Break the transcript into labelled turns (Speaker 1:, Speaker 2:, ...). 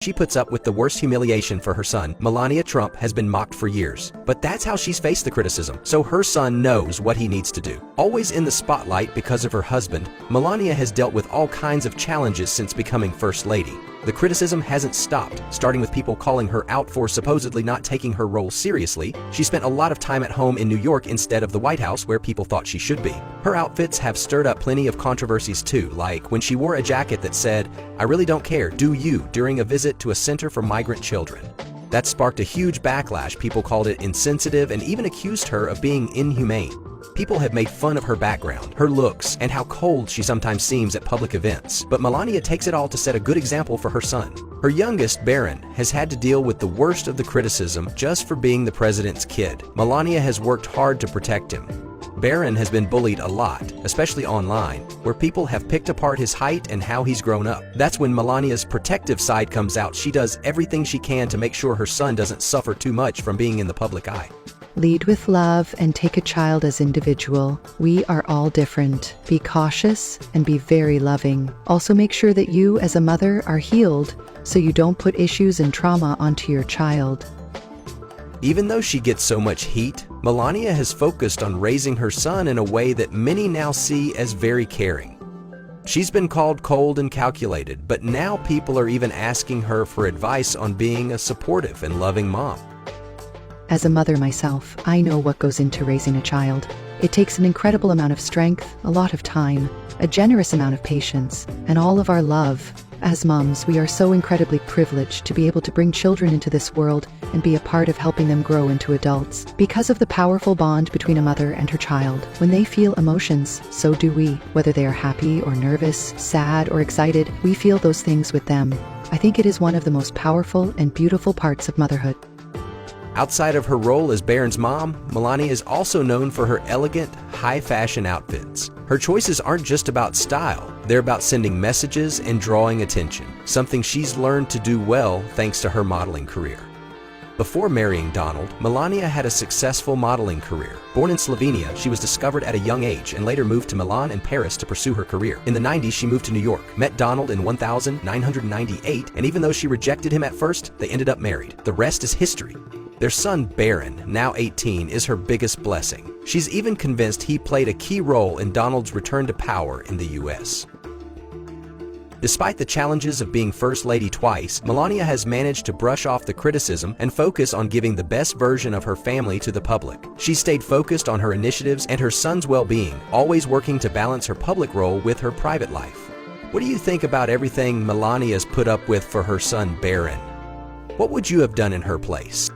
Speaker 1: She puts up with the worst humiliation for her son. Melania Trump has been mocked for years, but that's how she's faced the criticism, so her son knows what he needs to do. Always in the spotlight because of her husband, Melania has dealt with all kinds of challenges since becoming First Lady. The criticism hasn't stopped, starting with people calling her out for supposedly not taking her role seriously. She spent a lot of time at home in New York instead of the White House where people thought she should be. Her outfits have stirred up plenty of controversies too, like when she wore a jacket that said, "I really don't care, do you?" during a visit to a center for migrant children. That sparked a huge backlash. People called it insensitive and even accused her of being inhumane. People have made fun of her background, her looks, and how cold she sometimes seems at public events. But Melania takes it all to set a good example for her son. Her youngest, Barron, has had to deal with the worst of the criticism just for being the president's kid. Melania has worked hard to protect him. Barron has been bullied a lot, especially online, where people have picked apart his height and how he's grown up. That's when Melania's protective side comes out. She does everything she can to make sure her son doesn't suffer too much from being in the public eye.
Speaker 2: Lead with love and take a child as individual. We are all different. Be cautious and be very loving. Also make sure that you as a mother are healed so you don't put issues and trauma onto your child.
Speaker 1: Even though she gets so much heat, Melania has focused on raising her son in a way that many now see as very caring. She's been called cold and calculated, but now people are even asking her for advice on being a supportive and loving mom.
Speaker 2: As a mother myself, I know what goes into raising a child. It takes an incredible amount of strength, a lot of time, a generous amount of patience, and all of our love. As moms, we are so incredibly privileged to be able to bring children into this world and be a part of helping them grow into adults. Because of the powerful bond between a mother and her child, when they feel emotions, so do we. Whether they are happy or nervous, sad or excited, we feel those things with them. I think it is one of the most powerful and beautiful parts of motherhood.
Speaker 1: Outside of her role as Barron's mom, Melania is also known for her elegant, high-fashion outfits. Her choices aren't just about style, they're about sending messages and drawing attention, something she's learned to do well thanks to her modeling career. Before marrying Donald, Melania had a successful modeling career. Born in Slovenia, she was discovered at a young age and later moved to Milan and Paris to pursue her career. In the 90s, she moved to New York, met Donald in 1998, and even though she rejected him at first, they ended up married. The rest is history. Their son, Barron, now 18, is her biggest blessing. She's even convinced he played a key role in Donald's return to power in the US. Despite the challenges of being First Lady twice, Melania has managed to brush off the criticism and focus on giving the best version of her family to the public. She stayed focused on her initiatives and her son's well-being, always working to balance her public role with her private life. What do you think about everything Melania's put up with for her son, Barron? What would you have done in her place?